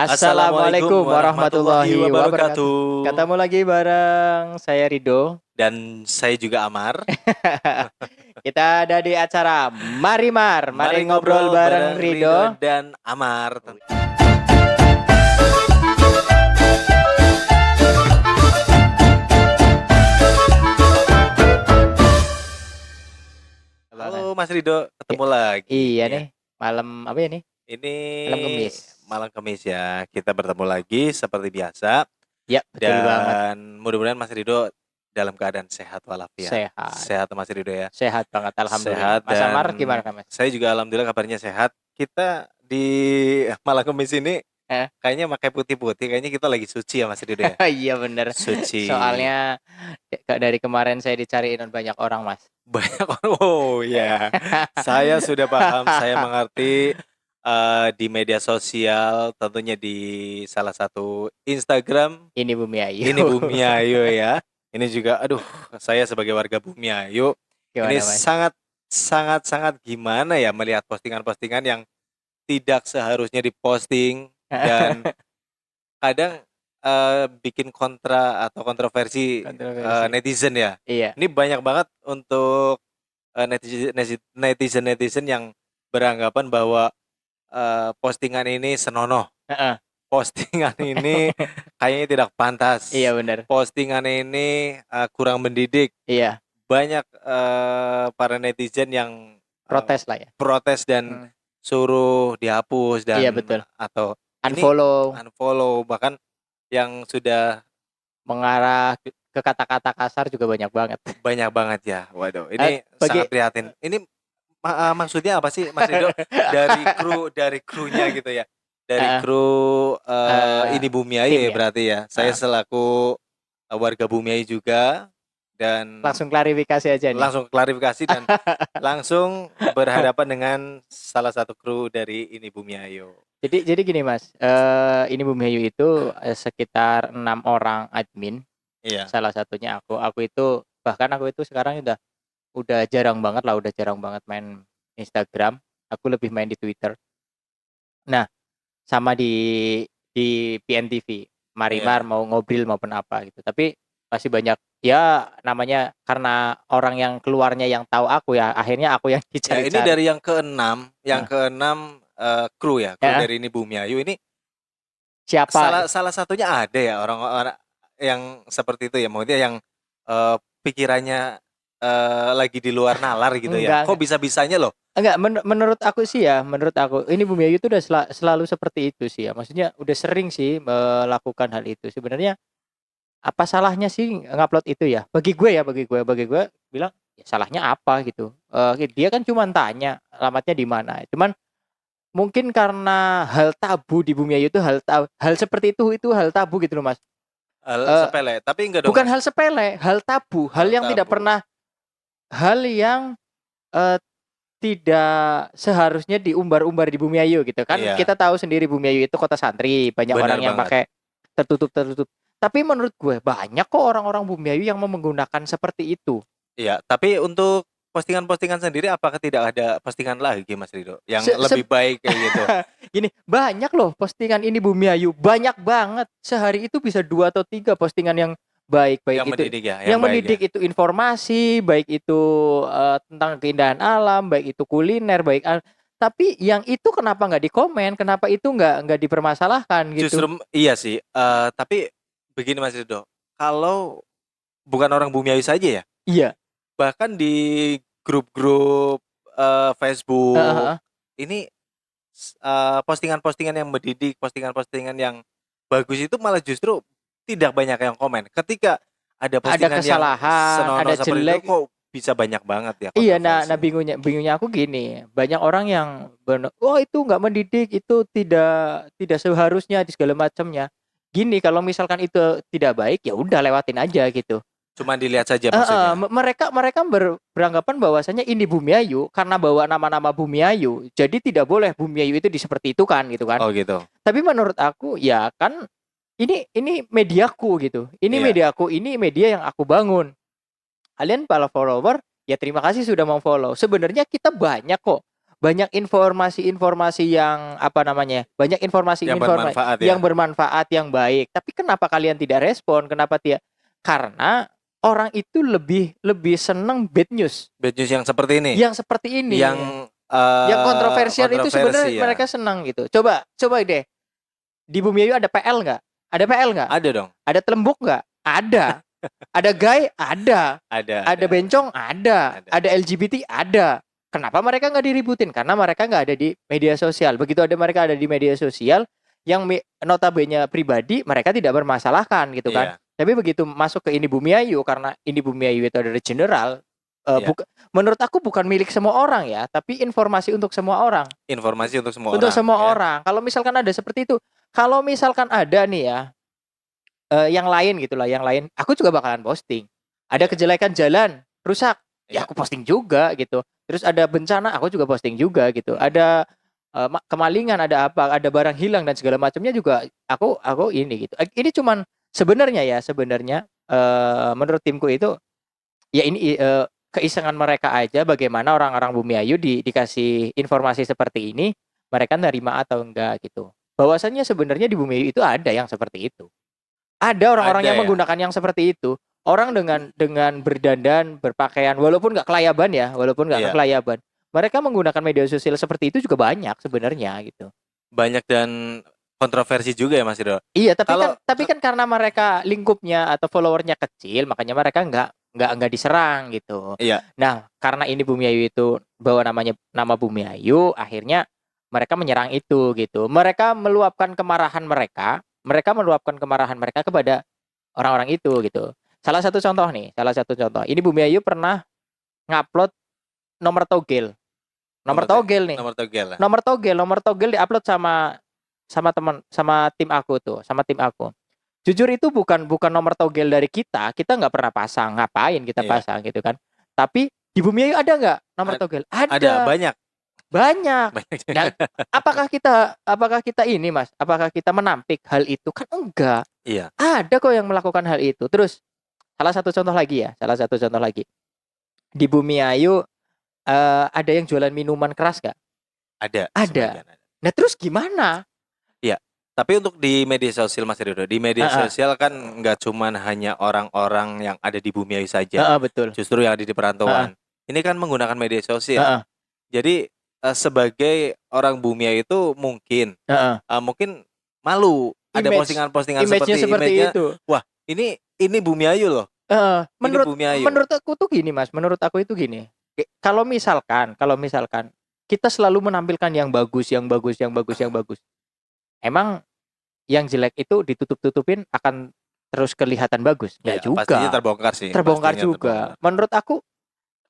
Assalamualaikum warahmatullahi wabarakatuh. wabarakatuh. Ketemu lagi bareng saya Rido. Dan saya juga Amar. Kita ada di acara Mari Mar. Mari ngobrol bareng Rido. dan Amar. Halo Mas Rido, ketemu lagi. Iya nih, malam apa ya nih? Ini Malam Kamis. Malam Kamis ya. Kita bertemu lagi seperti biasa. Ya, betul banget. Dan mudah-mudahan Mas Rido dalam keadaan sehat walafiat. Sehat. Sehat Mas Rido ya. Sehat banget, alhamdulillah. Sehat. Mas Dan Amar gimana Mas? saya juga alhamdulillah kabarnya sehat. Kita di malam Kamis ini kayaknya pakai putih-putih. Kayaknya kita lagi suci ya Mas Rido ya. Iya bener. Suci. Soalnya dari kemarin saya dicariin banyak orang Mas. Banyak orang. Oh ya. Saya sudah paham, saya mengerti. Di media sosial, tentunya di salah satu Instagram. Ini Bumi Ayu. Ini Bumi Ayu ya. Ini juga, aduh, saya sebagai warga Bumi Ayu, Gimana, ini Mas? sangat gimana ya melihat postingan-postingan yang tidak seharusnya diposting dan kadang bikin kontra atau kontroversi. Netizen ya. Iya. Ini banyak banget untuk netizen yang beranggapan bahwa postingan ini senonoh. Postingan ini kayaknya tidak pantas. Iya benar. Postingan ini kurang mendidik. Iya. Banyak para netizen yang Protes lah ya. Protes dan suruh dihapus dan Iya, betul. Atau unfollow bahkan yang sudah mengarah ke kata-kata kasar juga banyak banget. Banyak banget ya. Waduh, ini sangat prihatin. Ini maksudnya apa sih Mas Rido? dari krunya gitu ya. Dari kru ini Bumi Ayu ya berarti ya. Saya selaku warga Bumi Ayu juga dan langsung klarifikasi aja nih. Langsung klarifikasi dan langsung berhadapan dengan salah satu kru dari ini Bumi Ayu. Jadi gini Mas, ini Bumi Ayu itu sekitar 6 orang admin. Iya. Salah satunya aku itu sekarang udah jarang banget main Instagram. Aku lebih main di Twitter. Nah, sama di PNTV, Marimar mau ngobrol maupun apa gitu. Tapi masih banyak ya, namanya karena orang yang keluarnya yang tahu aku ya, akhirnya aku yang dicari-cari. Ya, ini dari yang keenam kru ya, kru dari ini Bumi Ayu ini. Siapa? Salah satunya ada ya orang-orang yang seperti itu ya, maksudnya yang pikirannya lagi di luar nalar gitu. Enggak, ya. Kok bisa-bisanya loh? Enggak, menurut aku ini Bumi Ayu itu udah selalu seperti itu sih ya. Maksudnya udah sering sih melakukan hal itu. Sebenarnya apa salahnya sih ngupload itu ya? Bagi gue bilang ya salahnya apa gitu. Dia kan cuma tanya alamatnya di mana. Cuman mungkin karena hal tabu di Bumi Ayu itu hal seperti itu hal tabu gitu loh Mas. Hal sepele, tapi enggak dong. Bukan Mas. Hal sepele, hal tabu, hal yang tidak pernah, hal yang tidak seharusnya diumbar-umbar di Bumi Ayu gitu kan. Iya. Kita tahu sendiri Bumi Ayu itu kota santri, banyak orang yang pakai tertutup. Tapi menurut gue banyak kok orang-orang Bumi Ayu yang menggunakan seperti itu. Iya, tapi untuk postingan-postingan sendiri apakah tidak ada postingan lagi Mas Rido yang lebih baik kayak gitu? Gini, banyak loh postingan ini Bumi Ayu, banyak banget. Sehari itu bisa 2 atau 3 postingan yang baik yang itu mendidik ya, yang mendidik ya. Itu informasi, baik itu tentang keindahan alam, baik itu kuliner, tapi yang itu kenapa nggak dikomen, kenapa itu nggak dipermasalahkan gitu? Justru iya sih, tapi begini Mas Rido, kalau bukan orang Bumi Ayu saja ya, iya, bahkan di grup-grup Facebook ini postingan-postingan yang mendidik, postingan-postingan yang bagus itu malah justru tidak banyak yang komen. Ketika ada postingan kesalahan, yang ada jelek, kok bisa banyak banget ya. Iya, nah bingungnya aku gini, banyak orang yang itu nggak mendidik, itu tidak seharusnya di segala macamnya. Gini, kalau misalkan itu tidak baik ya udah lewatin aja gitu. Cuma dilihat saja maksudnya. Mereka beranggapan bahwasanya ini Bumi Ayu karena bawa nama-nama Bumi Ayu, jadi tidak boleh Bumi Ayu itu seperti itu kan gitu kan. Oh gitu. Tapi menurut aku ya kan ini mediaku gitu. Ini mediaku, ini media yang aku bangun. Kalian para follower, ya terima kasih sudah mau follow. Sebenarnya kita banyak kok banyak informasi-informasi yang apa namanya? Banyak informasi-informasi yang bermanfaat, yang baik. Tapi kenapa kalian tidak respon? Kenapa tidak? Karena orang itu lebih senang bad news. Bad news yang seperti ini. Yang seperti ini. Yang kontroversial itu sebenarnya mereka senang gitu. Coba deh. Di Bumiayu ada PL nggak? Ada PL nggak? Ada dong. Ada Telembuk nggak? Ada. Ada gay? Ada. Ada bencong? Ada. Ada LGBT? Ada. Kenapa mereka nggak diributin? Karena mereka nggak ada di media sosial. Begitu mereka ada di media sosial, yang notabene pribadi, mereka tidak bermasalahkan gitu kan. Tapi begitu masuk ke Ini Bumiayu, karena Ini Bumiayu itu adalah general, menurut aku bukan milik semua orang ya, tapi informasi untuk semua orang. Informasi untuk semua orang. Untuk semua orang. Kalau misalkan ada seperti itu, kalau misalkan ada nih ya, yang lain gitulah, yang lain, aku juga bakalan posting. Ada kejelekan jalan rusak, ya aku posting juga gitu. Terus ada bencana, aku juga posting juga gitu. Ada kemalingan, ada apa, ada barang hilang dan segala macamnya juga aku ini gitu. Ini cuman sebenarnya menurut timku itu ya ini keisengan mereka aja, bagaimana orang-orang Bumiayu dikasih informasi seperti ini, mereka nerima atau enggak gitu. Bahwasannya sebenarnya di Bumiayu itu ada yang seperti itu. Ada orang-orang yang menggunakan yang seperti itu. Orang dengan berdandan, berpakaian, walaupun nggak kelayaban ya, kelayaban, mereka menggunakan media sosial seperti itu juga banyak sebenarnya gitu. Banyak dan kontroversi juga ya Mas Ridho. Iya, tapi kan karena mereka lingkupnya atau followernya kecil, makanya mereka nggak diserang gitu. Iya. Nah, karena Ini Bumiayu itu bawa nama Bumiayu, akhirnya mereka menyerang itu gitu. Mereka meluapkan kemarahan mereka kepada orang-orang itu gitu. Salah satu contoh, ini Bumiayu pernah ngupload nomor togel. Nomor togel diupload sama tim aku. Jujur itu bukan nomor togel dari kita nggak pernah pasang, ngapain kita pasang gitu kan. Tapi di Bumiayu ada nggak nomor togel? Ada, banyak. Dan apakah kita ini Mas? Apakah kita menampik hal itu? Kan enggak. Iya. Ada kok yang melakukan hal itu. Terus salah satu contoh lagi. Di Bumiayu ada yang jualan minuman keras gak? Ada. Nah terus gimana? Iya. Tapi untuk di media sosial Mas Ridho, di media sosial kan nggak cuman hanya orang-orang yang ada di Bumiayu saja. Betul. Justru yang ada di perantauan. Ini kan menggunakan media sosial. Jadi sebagai orang Bumiayu itu mungkin malu ada postingan-postingan seperti itu. Wah, ini Bumiayu loh. Menurut aku tuh gini Mas, kalau misalkan kita selalu menampilkan yang bagus, emang yang jelek itu ditutup-tutupin akan terus kelihatan bagus? Enggak juga. Pastinya terbongkar sih. Terbongkar juga. Menurut aku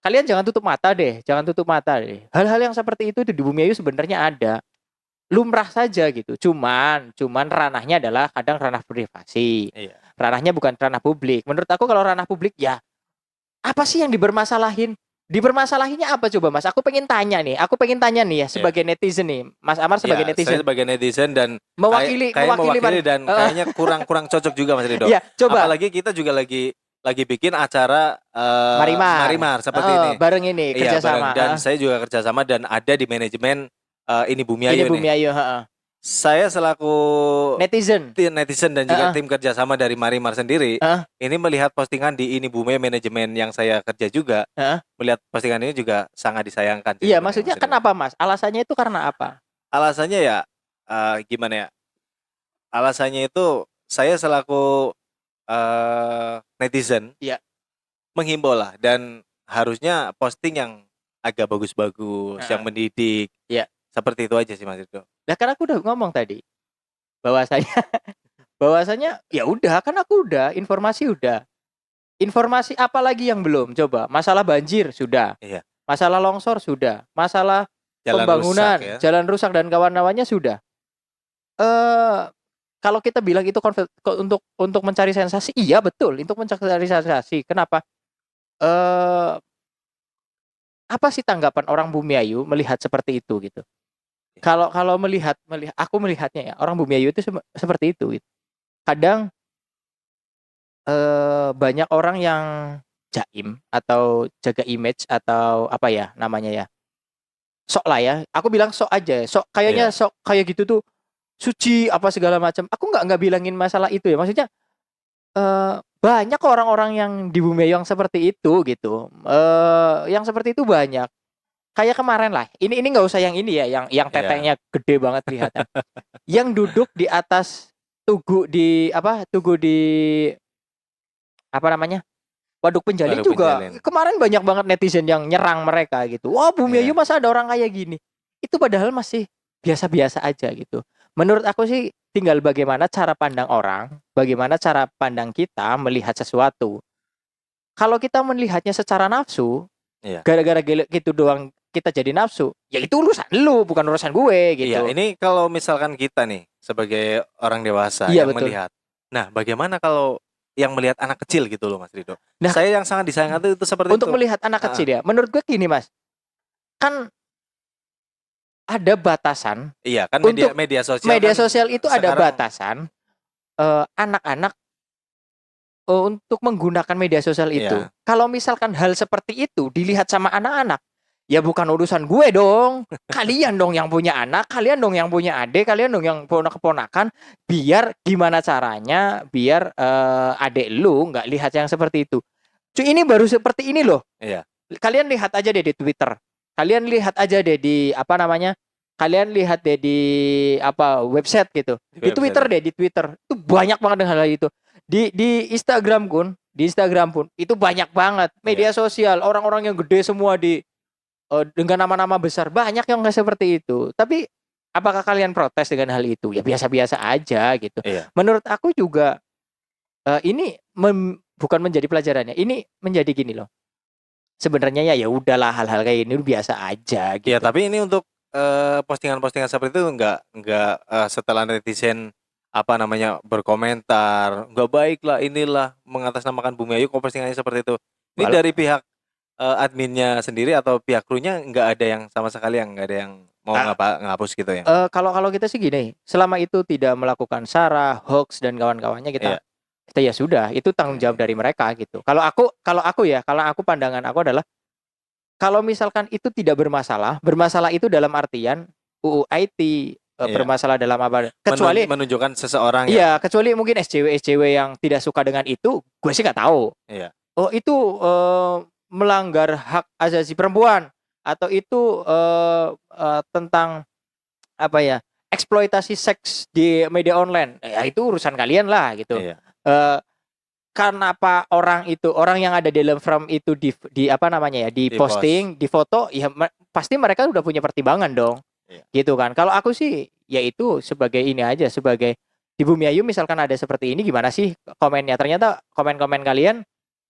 kalian jangan tutup mata deh. Hal-hal yang seperti itu di Bumiayu sebenarnya ada. Lumrah saja gitu. Cuman ranahnya adalah kadang ranah privasi. Iya. Ranahnya bukan ranah publik. Menurut aku kalau ranah publik ya apa sih yang dibermasalahin? Dibermasalahinnya apa coba Mas? Aku pengen tanya nih ya sebagai netizen nih. Mas Amar sebagai netizen. Saya sebagai netizen dan mewakili dan kayaknya kurang cocok juga Mas Ridho. Ya, coba. Apalagi kita juga lagi bikin acara Marimar seperti ini. Bareng ini kerjasama. Dan saya juga kerjasama dan ada di manajemen Ini Bumiayu. Saya selaku netizen dan juga tim kerjasama dari Marimar sendiri, ini melihat postingan di Ini Bumiayu manajemen yang saya kerja juga, melihat postingan ini juga sangat disayangkan. Iya, maksudnya kenapa Mas? Alasannya itu karena apa? Alasannya ya gimana ya? Alasannya itu saya selaku netizen menghimbau lah, dan harusnya posting yang agak bagus-bagus, yang mendidik. Seperti itu aja sih Mas Ridho. Nah kan aku udah ngomong tadi bahwasanya ya udah, kan aku udah informasi apa lagi yang belum? Coba masalah banjir sudah, masalah longsor sudah, masalah pembangunan jalan rusak dan kawan-kawannya sudah. Kalau kita bilang itu untuk mencari sensasi, iya betul, untuk mencari sensasi. Kenapa? Apa sih tanggapan orang Bumiayu melihat seperti itu gitu? Kalau aku melihatnya ya, orang Bumiayu itu seperti itu gitu. Kadang banyak orang yang jaim atau jaga image atau apa ya namanya ya, sok lah ya. Aku bilang sok aja, sok kayaknya sok kayak gitu tuh suci apa segala macam. Aku nggak bilangin masalah itu ya. Maksudnya banyak orang-orang yang di bumi yang seperti itu gitu. Yang seperti itu banyak. Kayak kemarin lah. Ini nggak usah yang ini ya, yang tetenya gede banget kelihatan. Yang duduk di atas tugu di apa namanya? Waduk Penjalin juga. Kemarin banyak banget netizen yang nyerang mereka gitu. Wah, Bumiayu masa ada orang kayak gini. Itu padahal masih biasa-biasa aja gitu. Menurut aku sih tinggal bagaimana cara pandang orang, bagaimana cara pandang kita melihat sesuatu. Kalau kita melihatnya secara nafsu, gara-gara gitu doang kita jadi nafsu, ya itu urusan lu, bukan urusan gue gitu. Iya, ini kalau misalkan kita nih sebagai orang dewasa yang betul. Melihat. Nah, bagaimana kalau yang melihat anak kecil gitu loh, Mas Rido? Nah, saya yang sangat disayangkan itu seperti untuk melihat anak kecil ya, menurut gue gini, Mas. Kan ada batasan. Iya, kan media sosial. Media sosial itu ada batasan anak-anak untuk menggunakan media sosial itu. Kalau misalkan hal seperti itu dilihat sama anak-anak, ya bukan urusan gue dong. Kalian dong yang punya anak, kalian dong yang punya adik, kalian dong yang keponakan. Biar gimana caranya, biar adik lu nggak lihat yang seperti itu. Cuy, ini baru seperti ini loh. Iya. Kalian lihat aja deh di Twitter. Kalian lihat aja deh di apa namanya? Kalian lihat deh di website gitu. Di Twitter deh, di Twitter. Itu banyak banget hal itu. Di Instagram pun itu banyak banget media sosial, orang-orang yang gede semua dengan nama-nama besar, banyak yang nggak seperti itu. Tapi apakah kalian protes dengan hal itu? Ya biasa-biasa aja gitu. Iya. Menurut aku juga ini bukan menjadi pelajarannya. Ini menjadi gini loh. Sebenarnya ya udahlah, hal-hal kayak ini biasa aja gitu. Ya, tapi ini untuk postingan-postingan seperti itu enggak setelah netizen berkomentar, nggak baik lah, inilah mengatasnamakan Bumiayu kok postingannya seperti itu. Ini dari pihak adminnya sendiri atau pihak krunya nggak ada yang sama sekali yang nggak ada yang mau ngapus gitu ya? Kalau kita sih gini, selama itu tidak melakukan sara, hoax dan kawan-kawannya kita ya sudah, itu tanggung jawab dari mereka gitu. Kalau aku pandangan aku adalah kalau misalkan itu tidak bermasalah itu dalam artian UU IT bermasalah dalam apa? Kecuali menunjukkan seseorang. Iya, kecuali mungkin SJW yang tidak suka dengan itu, gue sih nggak tahu. Iya. Oh, itu melanggar hak asasi perempuan atau itu tentang eksploitasi seks di media online. Ya itu urusan kalian lah gitu. Iya. Kenapa orang yang ada di dalam frame itu di posting, di foto, ya pasti mereka udah punya pertimbangan dong. Gitu kan. Kalau aku sih ya itu sebagai ini aja, sebagai di Bumiayu misalkan ada seperti ini, gimana sih komennya? Ternyata komen-komen kalian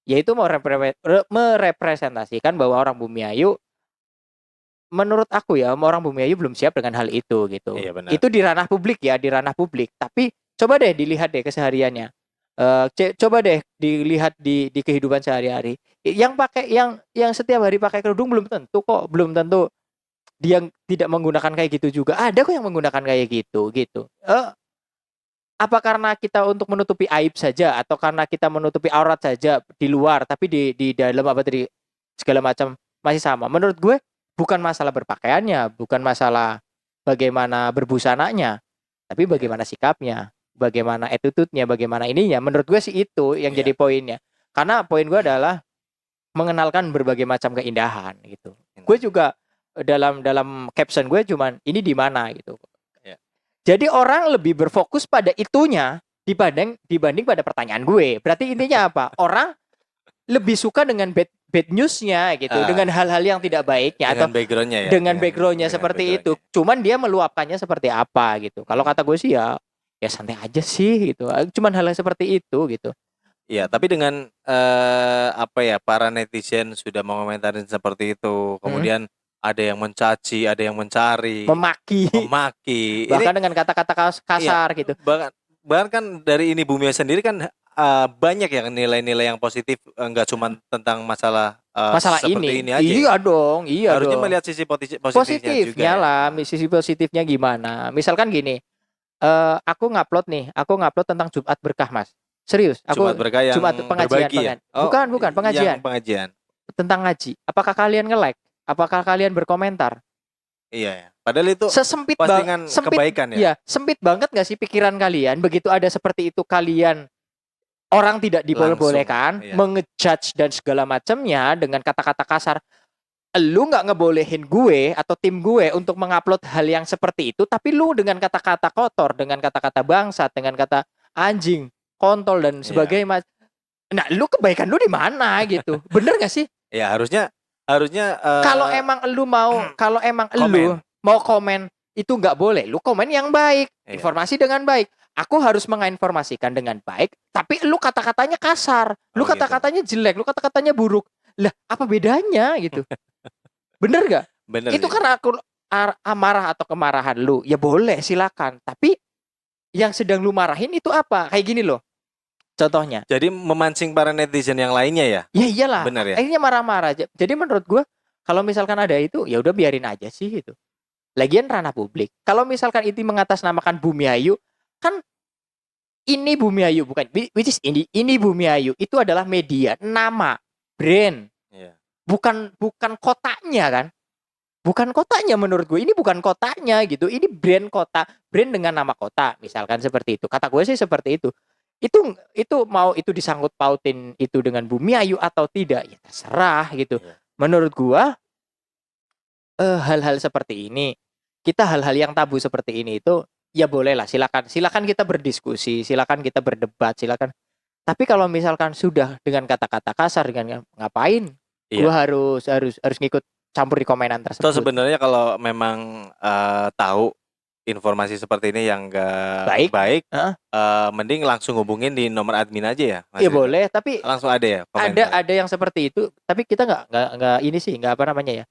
yaitu merepresentasikan bahwa orang Bumiayu, menurut aku ya, orang Bumiayu belum siap dengan hal itu gitu. Iya, benar. Itu di ranah publik ya, di ranah publik. Tapi coba deh dilihat deh kesehariannya. Coba deh dilihat di kehidupan sehari-hari. Yang setiap hari pakai kerudung belum tentu dia tidak menggunakan kayak gitu juga. Ada kok yang menggunakan kayak gitu. Apa karena kita untuk menutupi aib saja atau karena kita menutupi aurat saja di luar, tapi di dalam segala macam masih sama. Menurut gue bukan masalah berpakaiannya, bukan masalah bagaimana berbusananya, tapi bagaimana sikapnya, bagaimana attitude-nya, bagaimana ininya. Menurut gue sih itu yang jadi poinnya. Karena poin gue adalah mengenalkan berbagai macam keindahan gitu. Gue juga dalam caption gue cuman ini di mana gitu. Jadi orang lebih berfokus pada itunya dibanding pada pertanyaan gue. Berarti intinya apa? Orang lebih suka dengan bad newsnya gitu, dengan hal-hal yang tidak baiknya dengan atau backgroundnya ya. Dengan backgroundnya seperti itu. Cuman dia meluapkannya seperti apa gitu. Kalau kata gue sih ya santai aja sih gitu. Cuman hal-hal seperti itu gitu. Iya, tapi dengan para netizen sudah mengomentari seperti itu, kemudian ada yang mencaci, ada yang mencari, memaki, bahkan dengan kata-kata kasar gitu. Bahkan kan dari ini Bumiayu sendiri kan banyak ya nilai-nilai yang positif, enggak cuma tentang masalah seperti ini aja. Iya dong. Harusnya melihat sisi positifnya juga lah, sisi positifnya gimana? Misalkan gini, aku ngupload tentang Jumat Berkah, Mas. Serius, aku Jumat Berkah yang Jumat pengajian. Ya? Bukan pengajian. Yang pengajian. Tentang ngaji. Apakah kalian nge-like? Apakah kalian berkomentar? Iya ya. Padahal itu Sesempit postingan sempit, kebaikan ya. ya, sempit banget gak sih pikiran kalian begitu ada seperti itu, kalian orang tidak dibolehkan iya. mengejudge dan segala macamnya dengan kata-kata kasar. Lu nggak ngebolehin gue atau tim gue untuk mengupload hal yang seperti itu, tapi lu dengan kata-kata kotor, dengan kata-kata bangsat, dengan kata anjing, kontol dan sebagainya. Nah, lu kebaikan lu di mana gitu? Bener gak sih? Ya harusnya kalau emang lu mau, kalau emang lu mau komen itu nggak boleh, lu komen yang baik, informasi dengan baik. Aku harus menginformasikan dengan baik, tapi lu kata-katanya kasar, lu kata-katanya jelek, lu kata-katanya buruk. Lah, apa bedanya gitu? Bener gak? Bener itu sih. karena aku amarah atau kemarahan lu, ya boleh silakan. Tapi yang sedang lu marahin itu apa? Kayak gini loh. Contohnya. Jadi memancing para netizen yang lainnya ya? Ya iyalah. Bener ya? Akhirnya marah-marah aja. Jadi menurut gue, kalau misalkan ada itu, ya udah biarin aja sih gitu. Lagian ranah publik. Kalau misalkan itu mengatasnamakan Bumi Ayu, kan ini Bumi Ayu bukan, which is ini Bumi Ayu itu adalah media, nama, brand. Bukan kotanya kan? Bukan kotanya menurut gue. Ini bukan kotanya gitu. Ini brand kota, brand dengan nama kota, misalkan seperti itu. Kata gue sih seperti itu. Itu mau itu disangkut pautin itu dengan Bumi Ayu atau tidak, ya terserah gitu. Menurut gue hal-hal seperti ini, kita hal-hal yang tabu seperti ini itu ya boleh lah, silakan kita berdiskusi, silakan kita berdebat, silakan. Tapi kalau misalkan sudah dengan kata-kata kasar, dengan ngapain? Gue harus ngikut campur di komenan tersebut. So sebenarnya kalau memang tahu informasi seperti ini yang enggak baik, mending langsung hubungin di nomor admin aja ya. Iya boleh, tapi langsung ada ya. Ada yang seperti itu, tapi kita nggak ini sih, nggak apa namanya ya,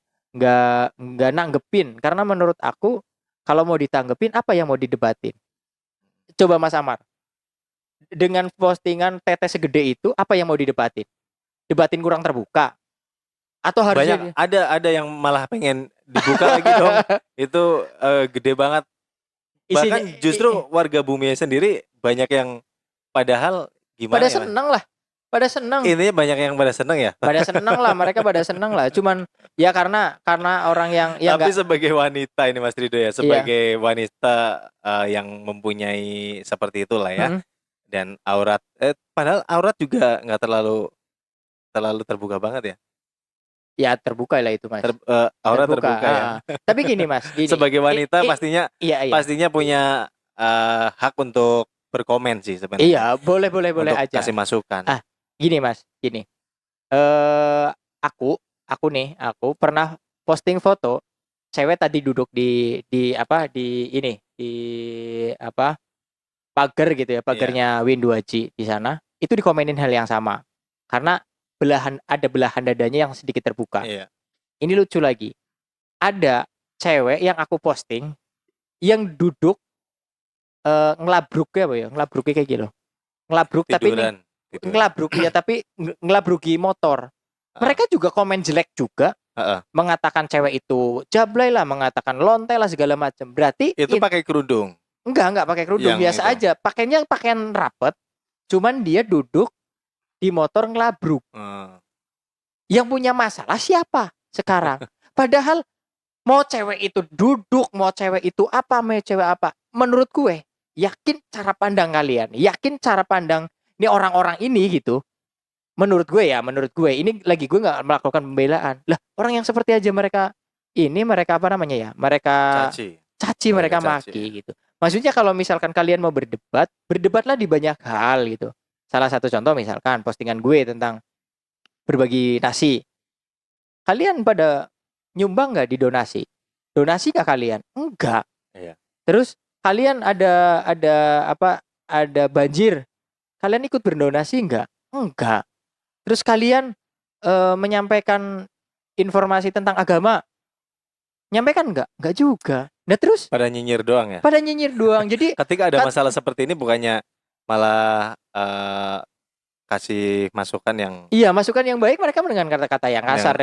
nggak nanggepin, karena menurut aku kalau mau ditanggepin apa yang mau didebatin? Coba Mas Amar, dengan postingan tetes segede itu apa yang mau didebatin? Debatin kurang terbuka? Atau harusnya ada yang malah pengen dibuka lagi dong. Itu gede banget. Bahkan justru warga Bumi sendiri banyak yang padahal gimana pada seneng lah. Pada seneng. Intinya banyak yang pada seneng ya. Pada seneng lah, mereka pada seneng lah. Cuman ya karena orang yang tapi sebagai wanita ini Mas Rido ya, sebagai wanita yang mempunyai seperti itulah ya. Dan aurat padahal aurat juga nggak terlalu terbuka banget ya. Ya terbuka lah itu Mas. Aurat terbuka ya. Tapi gini Mas, gini. Sebagai wanita pastinya punya hak untuk berkomen sih sebenarnya. Iya, boleh aja. Kasih masukan. Gini Mas, gini. Aku pernah posting foto cewek tadi duduk di pagar gitu ya, pagarnya Win 2G di sana. Itu dikomenin hal yang sama. Karena ada belahan dadanya yang sedikit terbuka. Ini lucu lagi. Ada cewek yang aku posting yang duduk ngelabruknya apa ya? Ngelabruknya kayak gitu. Ngelabruk tiduran. Ngelabruk ya, tapi ngelabruki motor. Mereka juga komen jelek juga. Mengatakan cewek itu jablay lah, mengatakan lonte lah segala macam. Berarti itu pakai kerudung. Enggak pakai kerudung, biasa aja. Pakainya pakaian rapet. Cuman dia duduk di motor ngelabruk. Yang punya masalah siapa sekarang? Padahal mau cewek itu duduk, mau cewek itu apa, mau cewek apa, menurut gue yakin cara pandang kalian, yakin cara pandang ini orang-orang ini gitu. Menurut gue ini lagi gue nggak melakukan pembelaan lah, orang yang seperti aja mereka apa namanya ya, mereka caci mereka maki gitu. Maksudnya kalau misalkan kalian mau berdebatlah di banyak hal gitu. Salah satu contoh misalkan postingan gue tentang berbagi nasi. Kalian pada nyumbang nggak di donasi? Donasi nggak kalian? Enggak. Terus kalian ada banjir. Kalian ikut berdonasi enggak? Enggak. Terus kalian menyampaikan informasi tentang agama. Nyampaikan enggak? Enggak juga. Nah terus pada nyinyir doang ya? Pada nyinyir doang. Jadi ketika ada masalah seperti ini bukannya malah kasih masukan yang masukan yang baik, mereka dengan kata-kata yang kasar,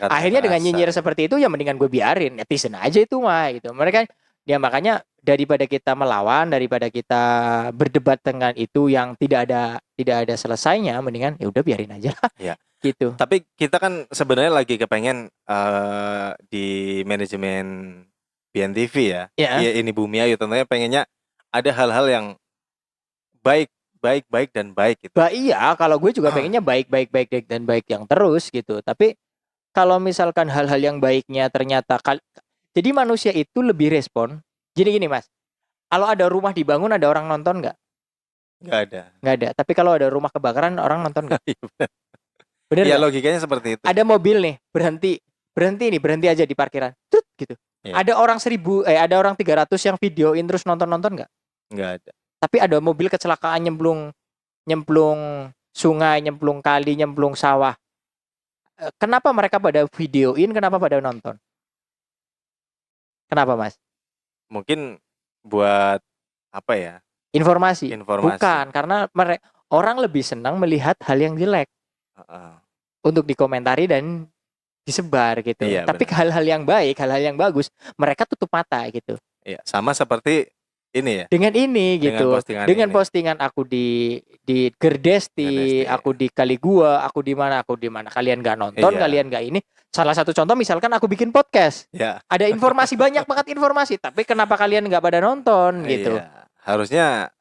akhirnya dengan nyinyir seperti itu, ya mendingan gue biarin, netizen aja itu mah gitu. Mereka makanya daripada kita melawan, daripada kita berdebat dengan itu yang tidak ada selesainya, mendingan ya udah biarin aja lah. Ya. Gitu. Tapi kita kan sebenarnya lagi kepengen di manajemen BNTV ya. Iya, ini Bumi Ayu tentunya pengennya ada hal-hal yang baik dan baik gitu. Iya, kalau gue juga pengennya baik dan baik yang terus gitu. Tapi kalau misalkan hal-hal yang baiknya ternyata jadi manusia itu lebih respon. Gini Mas. Kalau ada rumah dibangun ada orang nonton nggak? Nggak ada. Nggak ada. Tapi kalau ada rumah kebakaran orang nonton nggak? Bener ya gak? Logikanya seperti itu. Ada mobil nih berhenti aja di parkiran. Trut, gitu. Ya. Ada orang 300 yang videoin terus nonton nggak? Nggak ada. Tapi ada mobil kecelakaan nyemplung sungai, nyemplung kali, nyemplung sawah. Kenapa mereka pada videoin? Kenapa pada nonton? Kenapa Mas? Mungkin buat apa ya? Informasi. Bukan, karena orang lebih senang melihat hal yang jelek untuk dikomentari dan disebar gitu. Iya, tapi hal-hal yang baik, hal-hal yang bagus, mereka tutup mata gitu. Iya, sama seperti ini ya. Dengan ini gitu. Dengan postingan aku di Gerdesti, aku di Kali Gua, aku di mana kalian nggak nonton, kalian nggak ini. Salah satu contoh misalkan aku bikin podcast. Ya. Ada informasi banyak banget informasi, tapi kenapa kalian nggak pada nonton gitu? Harusnya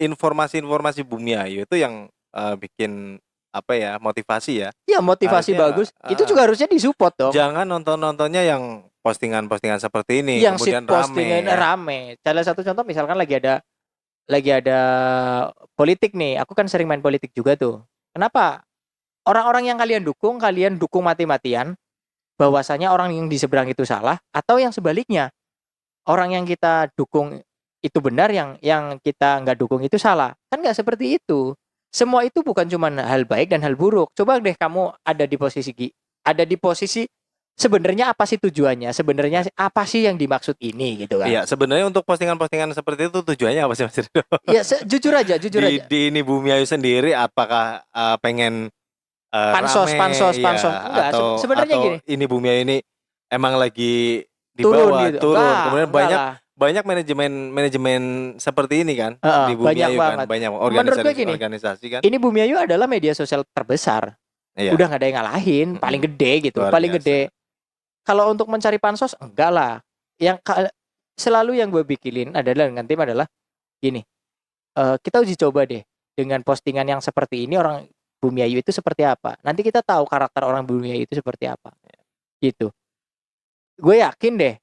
informasi-informasi Bumi Ayu itu yang bikin apa ya, motivasi ya. Ya motivasi harusnya, bagus. Itu juga harusnya disupport dong. Jangan nontonnya yang postingan-postingan seperti ini yang kemudian rame. Salah satu contoh misalkan lagi ada politik nih. Aku kan sering main politik juga tuh. Kenapa? Orang-orang yang kalian dukung mati-matian, bahwasanya orang yang di seberang itu salah, atau yang sebaliknya, orang yang kita dukung itu benar, yang kita nggak dukung itu salah. Kan nggak seperti itu. Semua itu bukan cuma hal baik dan hal buruk. Coba deh kamu ada di posisi sebenarnya apa sih tujuannya? Sebenarnya apa sih yang dimaksud ini gitu kan? Iya, sebenarnya untuk postingan-postingan seperti itu tujuannya apa sih Mas Rido? Iya, jujur aja. Di ini Bumi Ayu sendiri apakah pengen pansos enggak, sebenarnya gini. Ini Bumi Ayu ini emang lagi di turun bawah, gitu. Kemudian banyak manajemen seperti ini kan di Bumi Ayu kan, banyak organisasi kan. Ini Bumi Ayu adalah media sosial terbesar. Iya. Udah nggak ada yang ngalahin, paling gede gitu, gede. Kalau untuk mencari pansos enggak lah. Yang selalu yang gue bikinin adalah dengan tim adalah gini. Kita uji coba deh dengan postingan yang seperti ini, orang Bumi Ayu itu seperti apa. Nanti kita tahu karakter orang Bumi Ayu itu seperti apa. Gitu. Gue yakin deh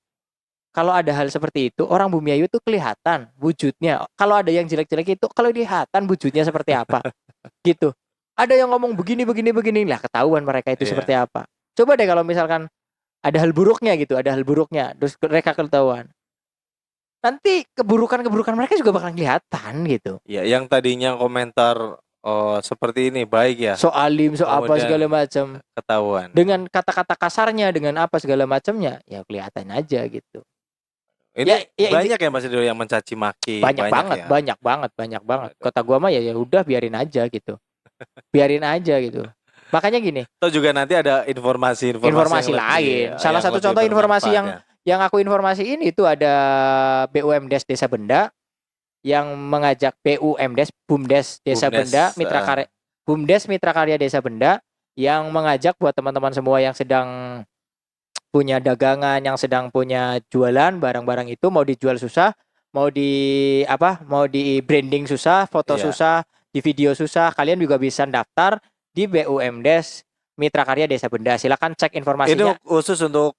kalau ada hal seperti itu, orang Bumi Ayu itu kelihatan wujudnya. Kalau ada yang jelek-jelek itu, kalau kelihatan wujudnya seperti apa. Gitu. Ada yang ngomong begini lah, ketahuan mereka itu seperti apa. Coba deh kalau misalkan ada hal buruknya gitu, terus mereka ketahuan. Nanti keburukan mereka juga bakal kelihatan gitu. Ya, yang tadinya komentar seperti ini baik ya. Soalim, apa segala macam. Ketahuan. Dengan kata-kata kasarnya, dengan apa segala macamnya, ya kelihatan aja gitu. Ini banyak ya Mas Rido yang mencaci maki. Banyak banget. Kata gua mah ya udah biarin aja gitu. Makanya gini. Atau juga nanti ada informasi lain. Salah satu contoh informasi yang aku informasiin itu ada BUMDes Desa Benda yang mengajak BUMDes Desa Benda BUMDes Mitra Karya Desa Benda yang mengajak buat teman-teman semua yang sedang punya dagangan, yang sedang punya jualan barang-barang itu, mau dijual susah, mau di branding susah, foto susah, di video susah, kalian juga bisa daftar di BUMDes Mitra Karya Desa Benda. Silakan cek informasinya. Itu khusus untuk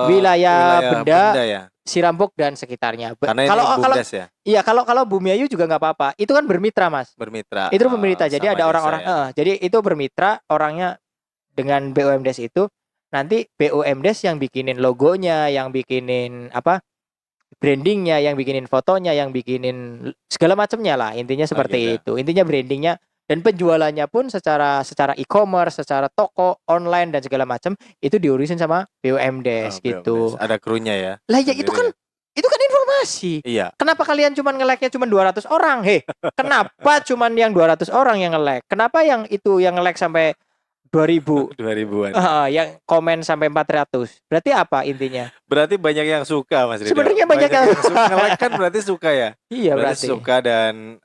wilayah Benda ya? Sirambok dan sekitarnya. Kalau ya? Iya, kalau Bumi Ayu juga nggak apa-apa. Itu kan bermitra, Mas. Itu bermitra. Jadi ada orang-orang jadi itu bermitra orangnya dengan BUMDes itu. Nanti BUMDes yang bikinin logonya, yang bikinin brandingnya, yang bikinin fotonya, yang bikinin segala macamnya lah. Intinya seperti itu. Intinya brandingnya dan penjualannya pun secara e-commerce, secara toko online dan segala macam itu diurusin sama BUMDes gitu. Ada krunya ya. Lah ya itu kan informasi. Iya. Kenapa kalian cuman nge-like-nya cuma 200 orang? Kenapa cuman yang 200 orang yang nge-like? Kenapa yang itu yang nge-like sampai 2000. 2000-an. Yang komen sampai 400. Berarti apa intinya? Berarti banyak yang suka Mas Rido. Sebenarnya banyak yang suka. Nge-like kan berarti suka ya? Iya berarti. Suka dan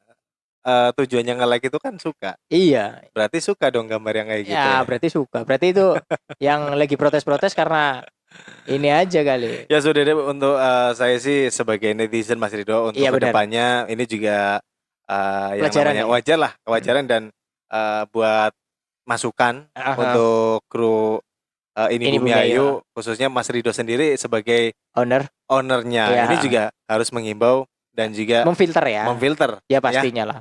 tujuannya nge-like itu kan suka. Iya. Berarti suka dong gambar yang kayak gitu. Ya, berarti suka. Berarti itu yang lagi protes-protes karena ini aja kali. Ya sudah deh, untuk saya sih sebagai netizen Mas Rido untuk kedepannya ini juga yang namanya wajar lah, kewajaran dan buat masukan untuk kru ini Bumi Ayu, khususnya Mas Rido sendiri sebagai ownernya. Ini juga harus mengimbau dan juga memfilter ya pastinya lah,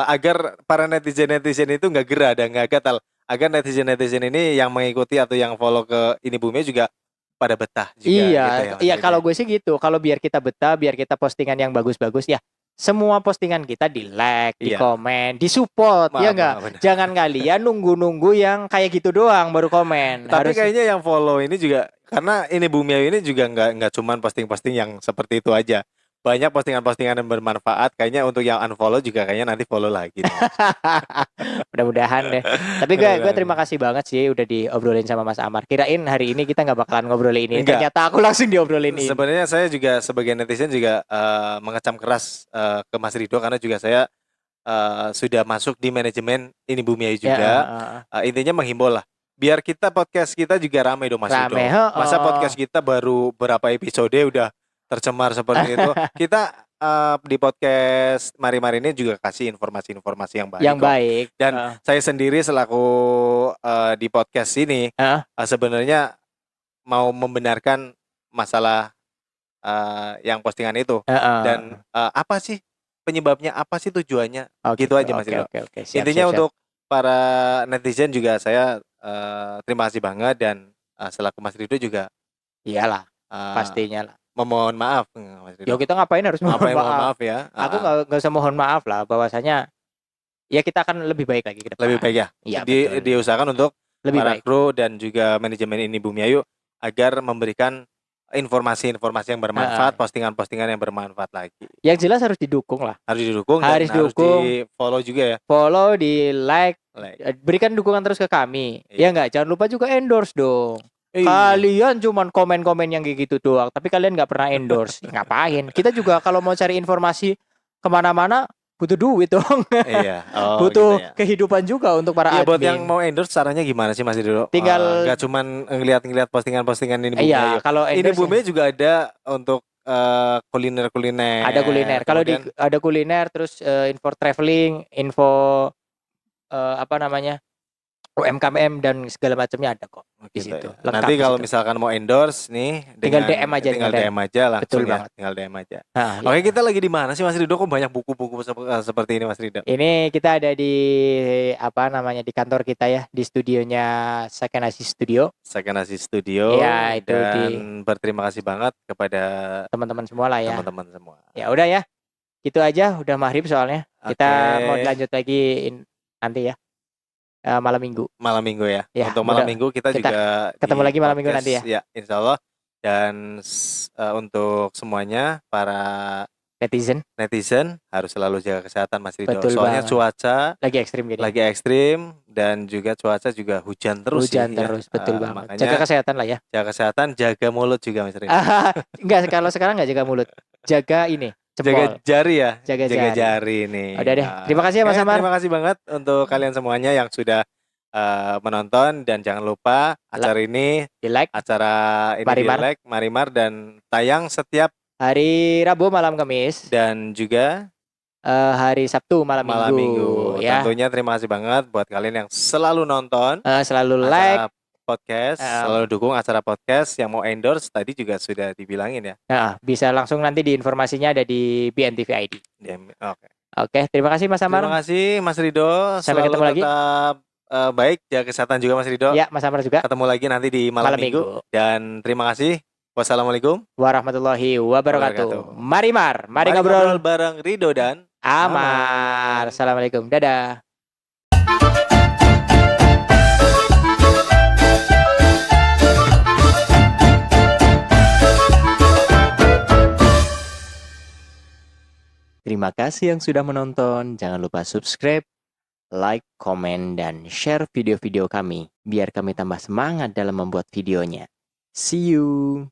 agar para netizen itu nggak gerah dan nggak gatal, agar netizen ini yang mengikuti atau yang follow ke ini Bumi juga pada betah juga. Iya, gitu iya kalau gue sih gitu. Kalau biar kita betah, biar kita postingan yang bagus-bagus ya. Semua postingan kita di like, di komen, di support, ya enggak? Jangan kalian nunggu-nunggu yang kayak gitu doang baru komen. Tapi kayaknya yang follow ini juga, karena ini Bumi Ayu ini juga nggak cuman posting-posting yang seperti itu aja. Banyak postingan-postingan yang bermanfaat. Kayaknya untuk yang unfollow juga kayaknya nanti follow lagi. Mudah-mudahan deh. Tapi gue terima kasih banget sih udah diobrolin sama Mas Amar. Kirain hari ini kita nggak bakalan ngobrolin ini. Ternyata aku langsung diobrolin ini. Sebenarnya saya juga sebagai netizen juga mengecam keras ke Mas Rido, karena juga saya sudah masuk di manajemen ini Bumi Ayu juga. Intinya menghimbau lah, biar kita podcast kita juga ramai dong Mas Rido. Masa podcast kita baru berapa episode udah tercemar seperti itu. Kita di podcast Mari-Mari ini juga kasih informasi-informasi yang baik. Dan saya sendiri selaku di podcast ini sebenarnya mau membenarkan masalah yang postingan itu. Dan apa sih penyebabnya, apa sih tujuannya, gitu aja Mas Rido. Intinya untuk para netizen juga saya terima kasih banget, dan selaku Mas Rido juga iyalah pastinya lah memohon maaf Mas Rido. Ya kita ngapain harus mohon maaf ya. Aku nggak usah mohon maaf lah, bahwasanya ya kita akan lebih baik lagi ke depan. Lebih baik ya. Diusahakan untuk lebih para kru dan juga manajemen ini Bumi Ayu agar memberikan informasi-informasi yang bermanfaat, postingan-postingan yang bermanfaat lagi. Yang jelas harus didukung lah. Harus didukung. Harus di follow juga ya. Follow, di like. Berikan dukungan terus ke kami. Ya enggak, jangan lupa juga endorse dong. Kalian cuman komen-komen yang kayak gitu doang, tapi kalian nggak pernah endorse. Ngapain? Kita juga kalau mau cari informasi kemana-mana butuh duit dong. Butuh gitu ya. Kehidupan juga untuk para admin. Buat yang mau endorse caranya gimana sih Mas Rido? Tinggal nggak cuman ngeliat postingan-postingan ini Bumi Ayu. Kalau ini Bumi juga ada untuk kuliner-kuliner. Ada kuliner. Kalau ada kuliner, terus info traveling, info UMKM dan segala macamnya ada kok di situ. Nanti kalau misalkan mau endorse nih, tinggal DM aja, langsung. Betul ya. Tinggal DM aja. Oke, kita lagi di mana sih Mas Rido? Kok banyak buku-buku seperti ini Mas Rido? Ini kita ada di di kantor kita ya, di studionya Sakenasi Studio. Ya, itu dan berterima kasih banget kepada teman-teman semua lah ya. Teman-teman semua. Ya udah ya. Gitu aja, udah maghrib soalnya. Kita mau dilanjut lagi nanti ya. Malam minggu ya. Untuk malam minggu kita juga ketemu lagi malam minggu nanti ya. Ya, insya Allah. Dan untuk semuanya para netizen harus selalu jaga kesehatan Mas Rido. Soalnya cuaca lagi ekstrim dan juga cuaca juga hujan terus. Betul banget. Makanya jaga kesehatan lah ya. Jaga kesehatan, jaga mulut juga Mas Rido. Enggak, kalau sekarang enggak jaga mulut. Jaga ini. Jempol. Jaga jari ya. Jaga jari nih. Udah deh. Terima kasih ya Mas Amar. Terima kasih banget untuk kalian semuanya yang sudah menonton, dan jangan lupa acara ini di-like. Acara ini di-like, Marimar, dan tayang setiap hari Rabu malam Kamis dan juga hari Sabtu malam minggu ya. Tentunya terima kasih banget buat kalian yang selalu nonton, selalu like podcast, selalu dukung acara podcast. Yang mau endorse tadi juga sudah dibilangin ya. Bisa langsung nanti di informasinya ada di BNTV ID. Oke, terima kasih Mas Amar. Terima kasih Mas Rido. Sampai ketemu lagi. Tetap baik, jaga kesehatan juga Mas Rido. Ya, Mas Amar juga. Ketemu lagi nanti di malam minggu. Dan terima kasih. Wassalamualaikum warahmatullahi wabarakatuh. Mari ngobrol bareng Rido dan Amar. Assalamualaikum. Dadah. Terima kasih yang sudah menonton. Jangan lupa subscribe, like, komen, dan share video-video kami biar kami tambah semangat dalam membuat videonya. See you!